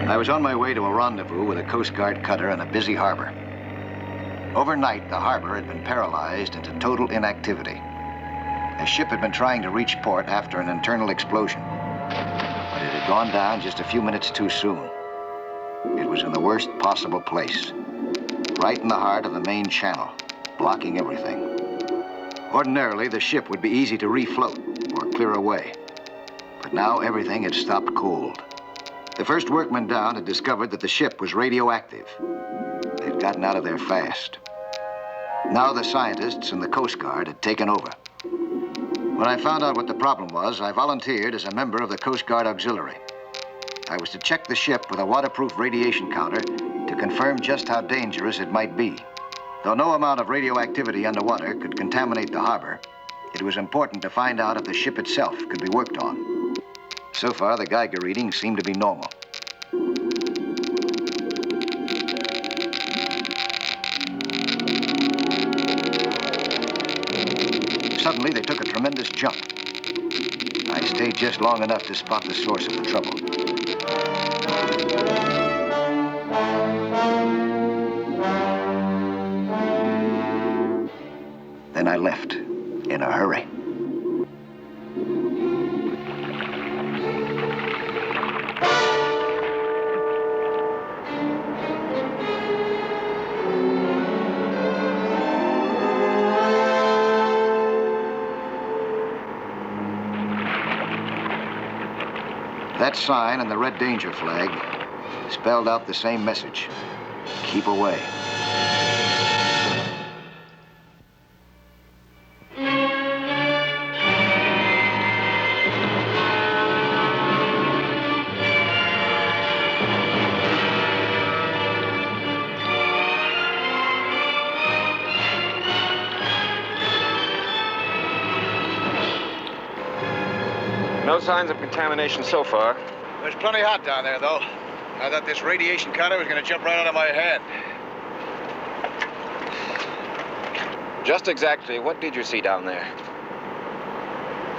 I was on my way to a rendezvous with a Coast Guard cutter in a busy harbor. Overnight, the harbor had been paralyzed into total inactivity. A ship had been trying to reach port after an internal explosion, but it had gone down just a few minutes too soon. It was in the worst possible place, right in the heart of the main channel, blocking everything. Ordinarily, the ship would be easy to refloat or clear away, but now everything had stopped cold. The first workmen down had discovered that the ship was radioactive. They'd gotten out of there fast. Now the scientists and the Coast Guard had taken over. When I found out what the problem was, I volunteered as a member of the Coast Guard Auxiliary. I was to check the ship with a waterproof radiation counter to confirm just how dangerous it might be. Though no amount of radioactivity underwater could contaminate the harbor, it was important to find out if the ship itself could be worked on. So far, the Geiger readings seemed to be normal. Suddenly, they took a tremendous jump. I stayed just long enough to spot the source of the trouble. Then I left, in a hurry. That sign and the red danger flag spelled out the same message. Keep away. No signs of contamination so far. It's plenty hot down there, though. I thought this radiation counter was going to jump right out of my head. Just exactly what did you see down there?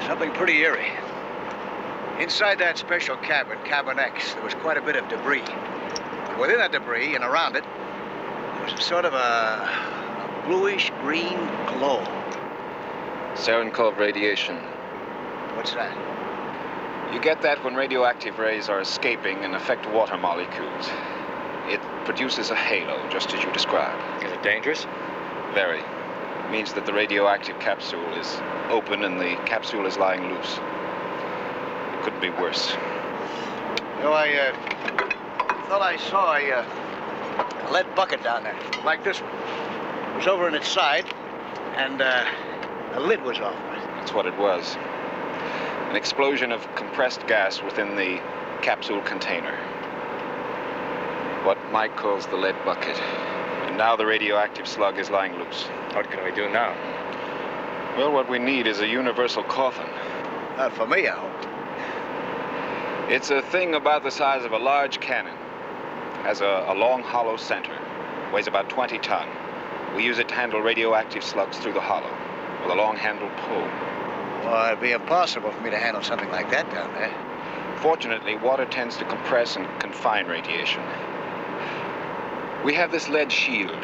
Something pretty eerie. Inside that special cabin, Cabin X, there was quite a bit of debris. But within that debris and around it, there was sort of a bluish-green glow. Sarin-called radiation. What's that? You get that when radioactive rays are escaping and affect water molecules. It produces a halo, just as you described. Is it dangerous? Very. It means that the radioactive capsule is open and the capsule is lying loose. It couldn't be worse. You know, I thought I saw a lead bucket down there, like this one. It was over on its side, and the lid was off. That's what it was. An explosion of compressed gas within the capsule container. What Mike calls the lead bucket. And now the radioactive slug is lying loose. What can we do now? Well, what we need is a universal coffin. Not for me, I hope. It's a thing about the size of a large cannon. Has a long hollow center. Weighs about 20 ton. We use it to handle radioactive slugs through the hollow with a long-handled pole. Well, it'd be impossible for me to handle something like that down there. Fortunately, water tends to compress and confine radiation. We have this lead shield.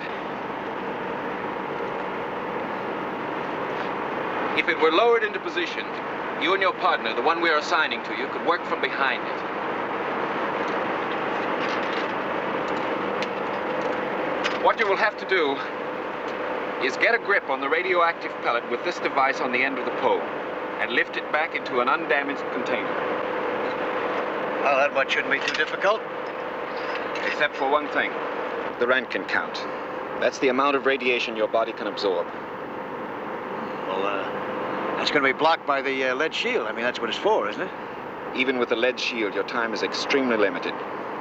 If it were lowered into position, you and your partner, the one we are assigning to you, could work from behind it. What you will have to do is get a grip on the radioactive pellet with this device on the end of the pole and lift it back into an undamaged container. Well, that much shouldn't be too difficult. Except for one thing, the Röntgen count. That's the amount of radiation your body can absorb. Well, that's going to be blocked by the lead shield. I mean, that's what it's for, isn't it? Even with the lead shield, your time is extremely limited,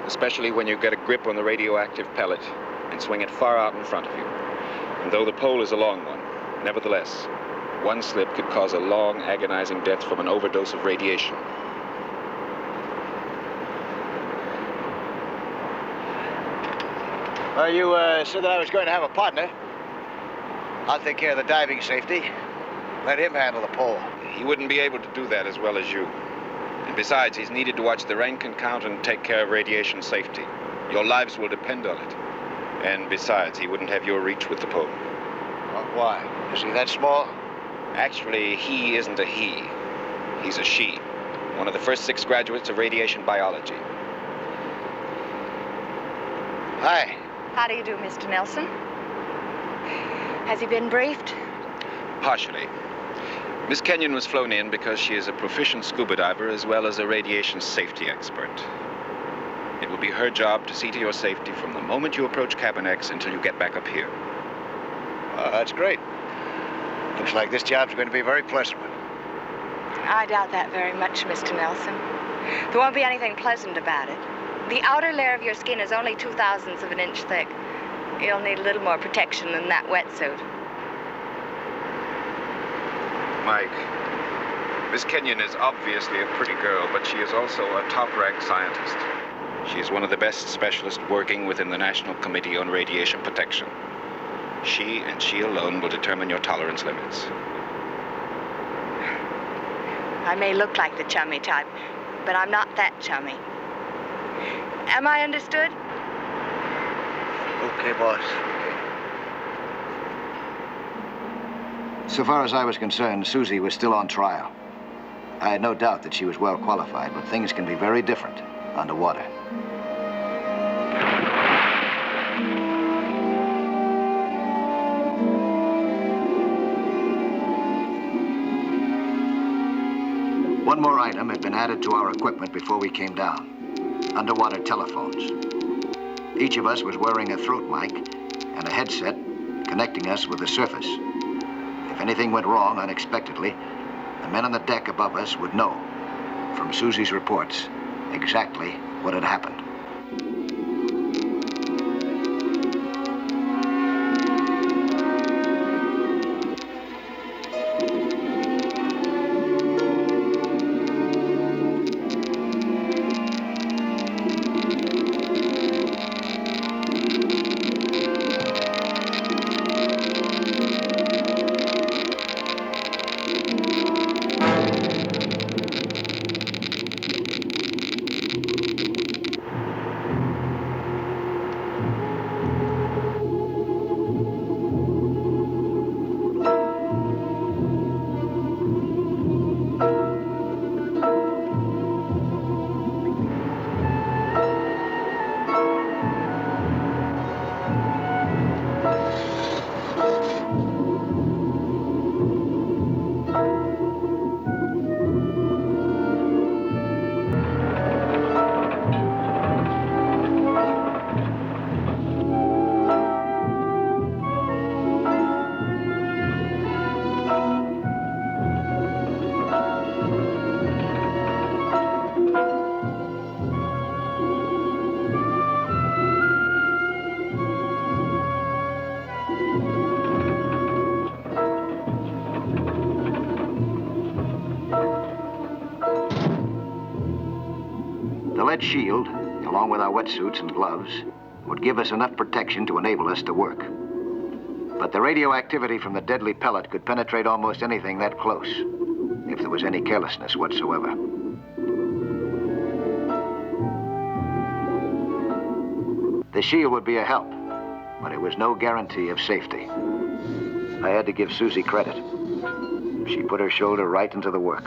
especially when you get a grip on the radioactive pellet and swing it far out in front of you. And though the pole is a long one, nevertheless, one slip could cause a long, agonizing death from an overdose of radiation. Well, you said that I was going to have a partner. I'll take care of the diving safety. Let him handle the pole. He wouldn't be able to do that as well as you. And besides, he's needed to watch the Rankine count and take care of radiation safety. Your lives will depend on it. And besides, he wouldn't have your reach with the pole. Why? Is he that small? Actually, he isn't a he. He's a she. One of the first 6 graduates of radiation biology. Hi. How do you do, Mr. Nelson? Has he been briefed? Partially. Miss Kenyon was flown in because she is a proficient scuba diver as well as a radiation safety expert. It will be her job to see to your safety from the moment you approach Cabin X until you get back up here. That's great. Looks like this job's going to be a very pleasant one. I doubt that very much, Mr. Nelson. There won't be anything pleasant about it. The outer layer of your skin is only 0.02 of an inch thick. You'll need a little more protection than that wetsuit. Mike, Miss Kenyon is obviously a pretty girl, but she is also a top-ranked scientist. She is one of the best specialists working within the National Committee on Radiation Protection. She and she alone will determine your tolerance limits. I may look like the chummy type, but I'm not that chummy. Am I understood? Okay, boss. So far as I was concerned, Susie was still on trial. I had no doubt that she was well qualified, but things can be very different underwater. One more item had been added to our equipment before we came down. Underwater telephones. Each of us was wearing a throat mic and a headset connecting us with the surface. If anything went wrong unexpectedly, the men on the deck above us would know, from Susie's reports, exactly what had happened. The lead shield, along with our wetsuits and gloves, would give us enough protection to enable us to work. But the radioactivity from the deadly pellet could penetrate almost anything that close, if there was any carelessness whatsoever. The shield would be a help, but it was no guarantee of safety. I had to give Susie credit. She put her shoulder right into the work.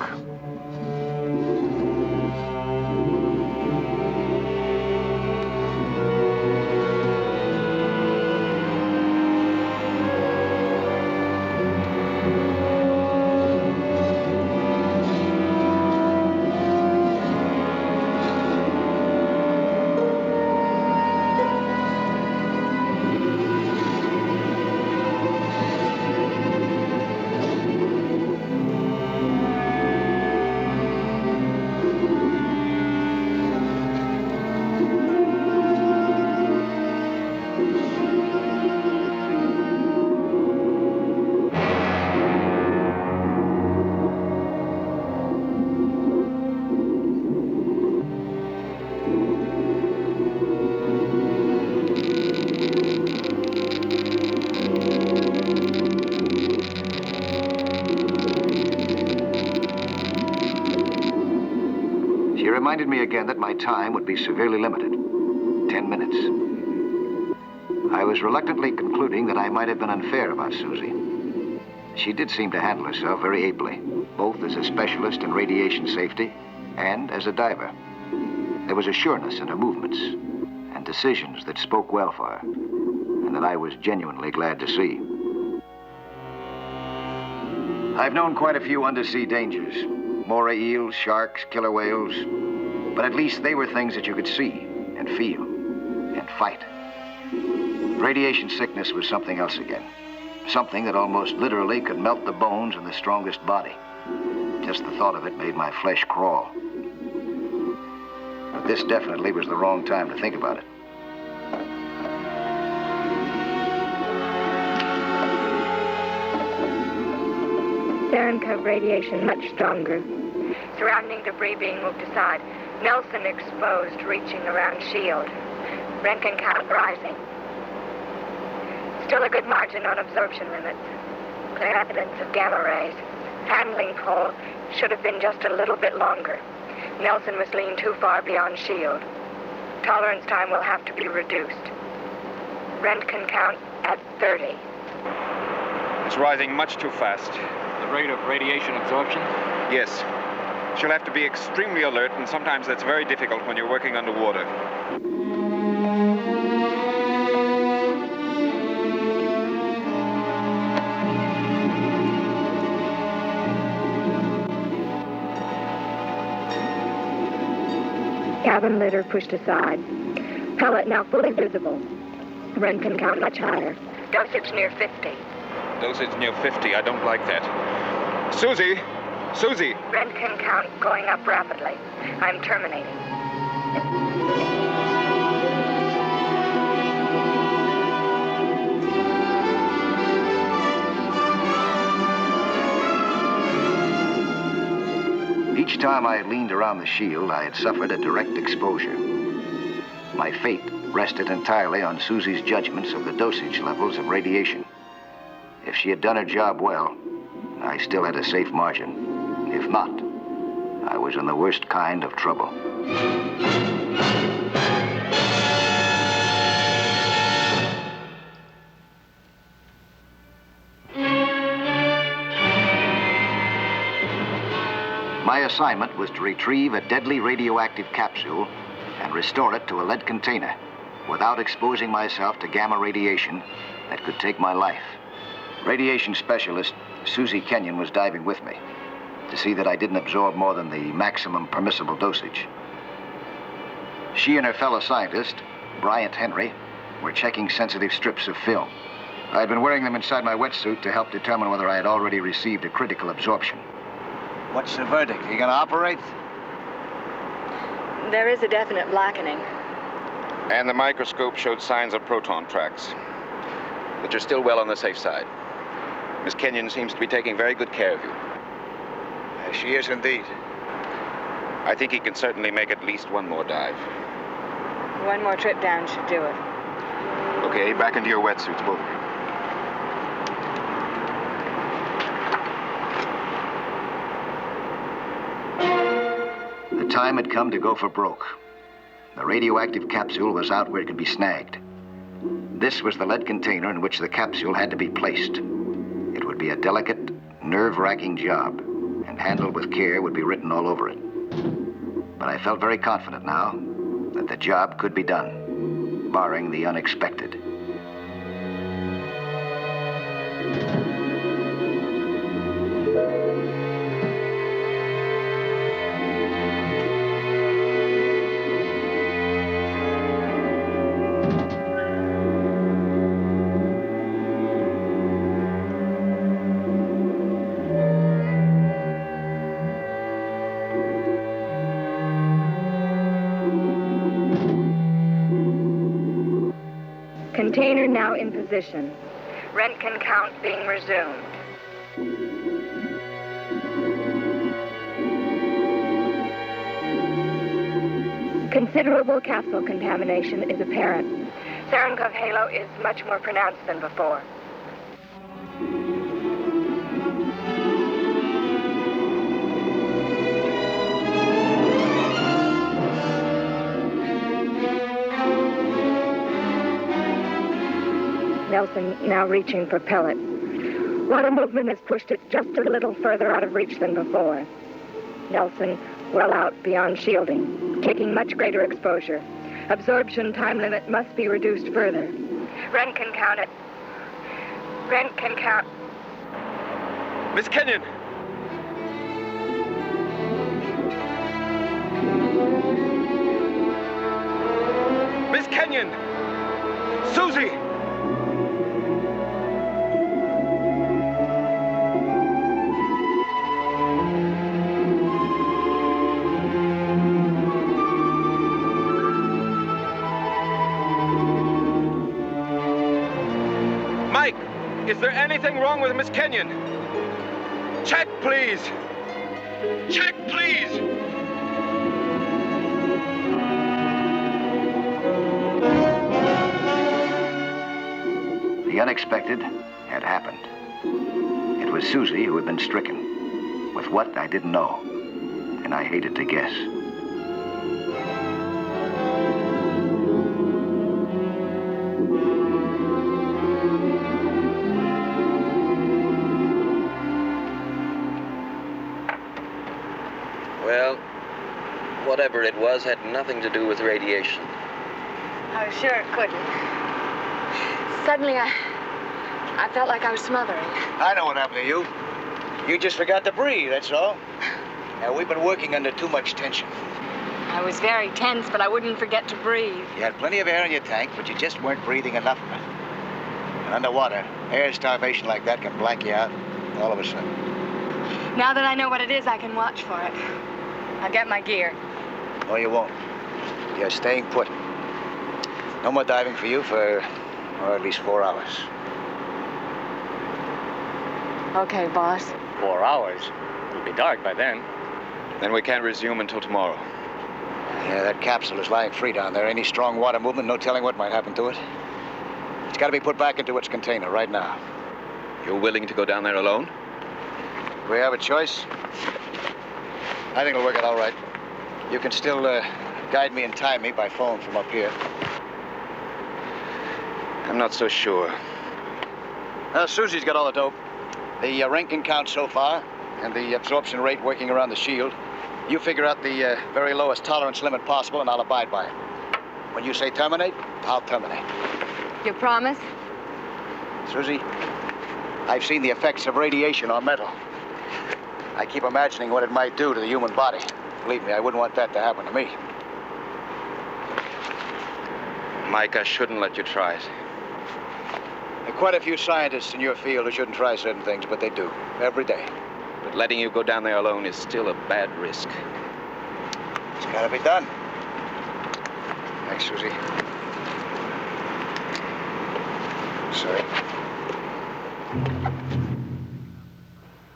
She reminded me again that my time would be severely limited. 10 minutes. I was reluctantly concluding that I might have been unfair about Susie. She did seem to handle herself very ably, both as a specialist in radiation safety and as a diver. There was a sureness in her movements and decisions that spoke well for her, and that I was genuinely glad to see. I've known quite a few undersea dangers. Moray eels, sharks, killer whales. But at least they were things that you could see and feel and fight. Radiation sickness was something else again. Something that almost literally could melt the bones in the strongest body. Just the thought of it made my flesh crawl. But this definitely was the wrong time to think about it. Cove radiation much stronger. Surrounding debris being moved aside. Nelson exposed, reaching around shield. Roentgen count rising. Still a good margin on absorption limits. Clear evidence of gamma rays. Handling pole should have been just a little bit longer. Nelson was leaned too far beyond shield. Tolerance time will have to be reduced. Roentgen count at 30. It's rising much too fast. The rate of radiation absorption? Yes. She'll have to be extremely alert, and sometimes that's very difficult when you're working underwater. Cabin litter pushed aside. Pellet now fully visible. Roentgen count much higher. Dosage near 50. Dosage near 50. I don't like that. Susie! Susie! Roentgen count going up rapidly. I'm terminating. Each time I had leaned around the shield, I had suffered a direct exposure. My fate rested entirely on Susie's judgments of the dosage levels of radiation. If she had done her job well, I still had a safe margin. If not, I was in the worst kind of trouble. My assignment was to retrieve a deadly radioactive capsule and restore it to a lead container without exposing myself to gamma radiation that could take my life. Radiation specialist Susie Kenyon was diving with me to see that I didn't absorb more than the maximum permissible dosage. She and her fellow scientist, Bryant Henry, were checking sensitive strips of film. I had been wearing them inside my wetsuit to help determine whether I had already received a critical absorption. What's the verdict? Are you going to operate? There is a definite blackening. And the microscope showed signs of proton tracks. But you're still well on the safe side. Miss Kenyon seems to be taking very good care of you. She is indeed. I think he can certainly make at least one more dive. One more trip down should do it. Okay, back into your wetsuits, both of you. The time had come to go for broke. The radioactive capsule was out where it could be snagged. This was the lead container in which the capsule had to be placed. It would be a delicate, nerve-wracking job, and handled with care would be written all over it. But I felt very confident now that the job could be done, barring the unexpected. Container now in position. Roentgen count being resumed. Considerable capsule contamination is apparent. Cherenkov halo is much more pronounced than before. Nelson now reaching for pellet. Water movement has pushed it just a little further out of reach than before. Nelson well out beyond shielding, taking much greater exposure. Absorption time limit must be reduced further. Ren can count it. Ren can count. Miss Kenyon! Miss Kenyon! Susie! Mike, is there anything wrong with Miss Kenyon? Check, please! Check, please! The unexpected had happened. It was Susie who had been stricken. With what, I didn't know. And I hated to guess. Well, whatever it was had nothing to do with radiation. I'm sure it couldn't. Suddenly, I felt like I was smothering. I know what happened to you. You just forgot to breathe, that's all. Now, we've been working under too much tension. I was very tense, but I wouldn't forget to breathe. You had plenty of air in your tank, but you just weren't breathing enough of it. And underwater, air starvation like that can black you out all of a sudden. Now that I know what it is, I can watch for it. I'll get my gear. No, you won't. You're staying put. No more diving for you for, or at least 4 hours. Okay, boss. 4 hours? It'll be dark by then. Then we can't resume until tomorrow. Yeah, that capsule is lying free down there. Any strong water movement, no telling what might happen to it. It's got to be put back into its container right now. You're willing to go down there alone? We have a choice. I think it'll work out all right. You can still guide me and time me by phone from up here. I'm not so sure. Susie's got all the dope. The Rankin count so far, and the absorption rate working around the shield. You figure out the very lowest tolerance limit possible, and I'll abide by it. When you say terminate, I'll terminate. You promise? Susie, I've seen the effects of radiation on metal. I keep imagining what it might do to the human body. Believe me, I wouldn't want that to happen to me. Mike, I shouldn't let you try it. There are quite a few scientists in your field who shouldn't try certain things, but they do, every day. But letting you go down there alone is still a bad risk. It's gotta be done. Thanks, Susie. Sorry.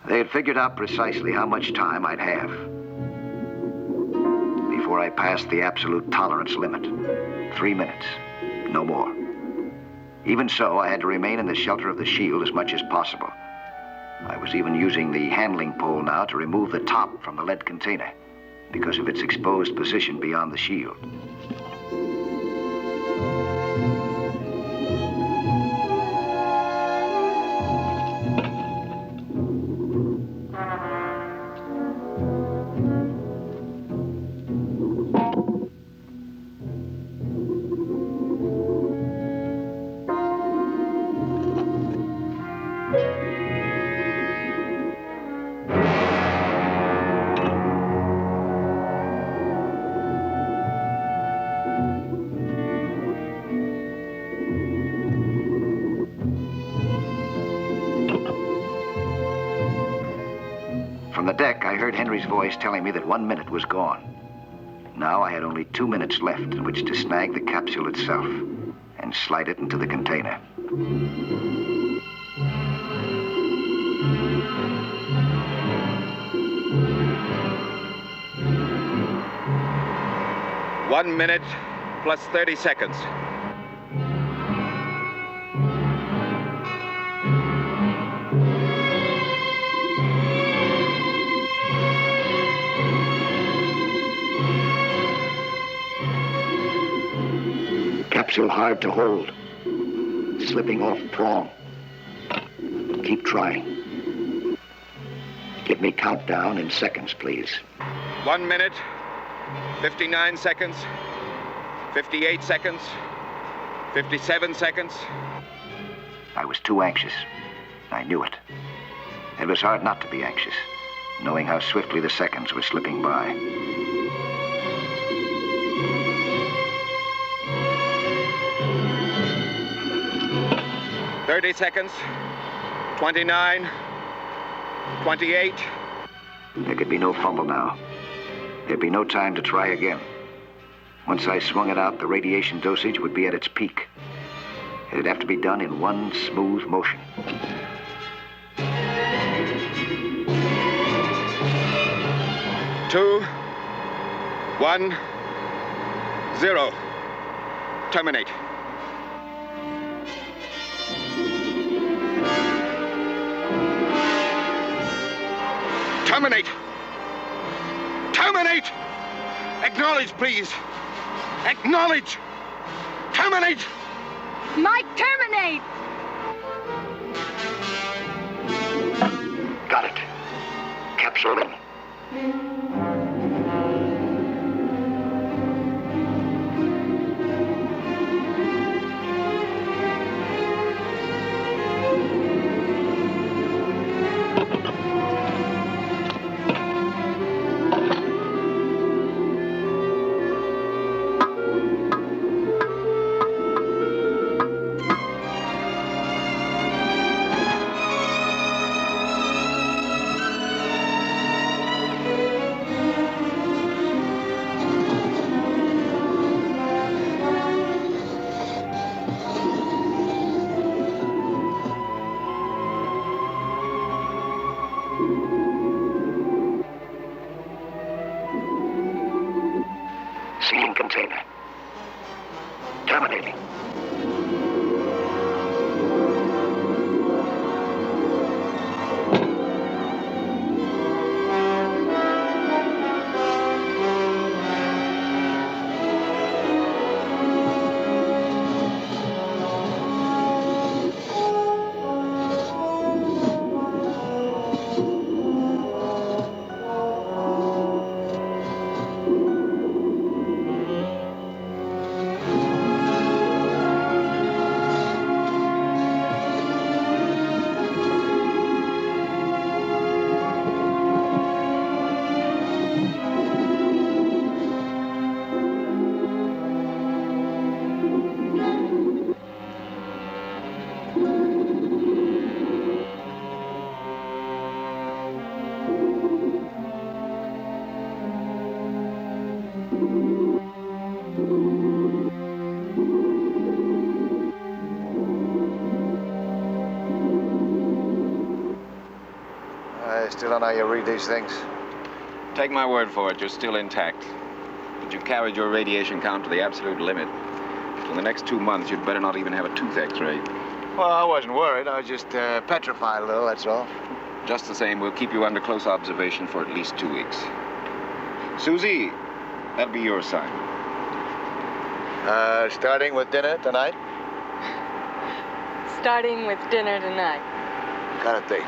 They had figured out precisely how much time I'd have before I passed the absolute tolerance limit. 3 minutes, no more. Even so, I had to remain in the shelter of the shield as much as possible. I was even using the handling pole now to remove the top from the lead container because of its exposed position beyond the shield. From the deck, I heard Henry's voice telling me that 1 minute was gone. Now I had only 2 minutes left in which to snag the capsule itself and slide it into the container. One minute plus 30 seconds. Capsule hard to hold. slipping off prong. Keep trying. Give me countdown in seconds, please. 1 minute, 59 seconds, 58 seconds, 57 seconds. I was too anxious. I knew it. It was hard not to be anxious, knowing how swiftly the seconds were slipping by. "30 seconds, 29, 28. There could be no fumble now. There'd be no time to try again. Once I swung it out, the radiation dosage would be at its peak. It'd have to be done in one smooth motion. Two, 1, 0. Terminate. Terminate! Terminate! Acknowledge, please. Acknowledge! Terminate! Mike, terminate! Got it. Capsule in. Sealing container. Terminating. I still don't know how you read these things. Take my word for it, you're still intact. But you've carried your radiation count to the absolute limit. For the next 2 months, you'd better not even have a tooth x-ray. Well, I wasn't worried. I was just petrified a little, that's all. Just the same, we'll keep you under close observation for at least 2 weeks. Susie, that'll be your sign. Starting with dinner tonight? Starting with dinner tonight. Got a date.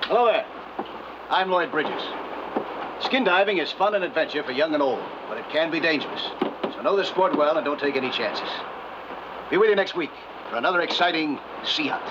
Hello there. I'm Lloyd Bridges. Skin diving is fun and adventure for young and old, but it can be dangerous. So know the sport well and don't take any chances. Be with you next week for another exciting sea hunt.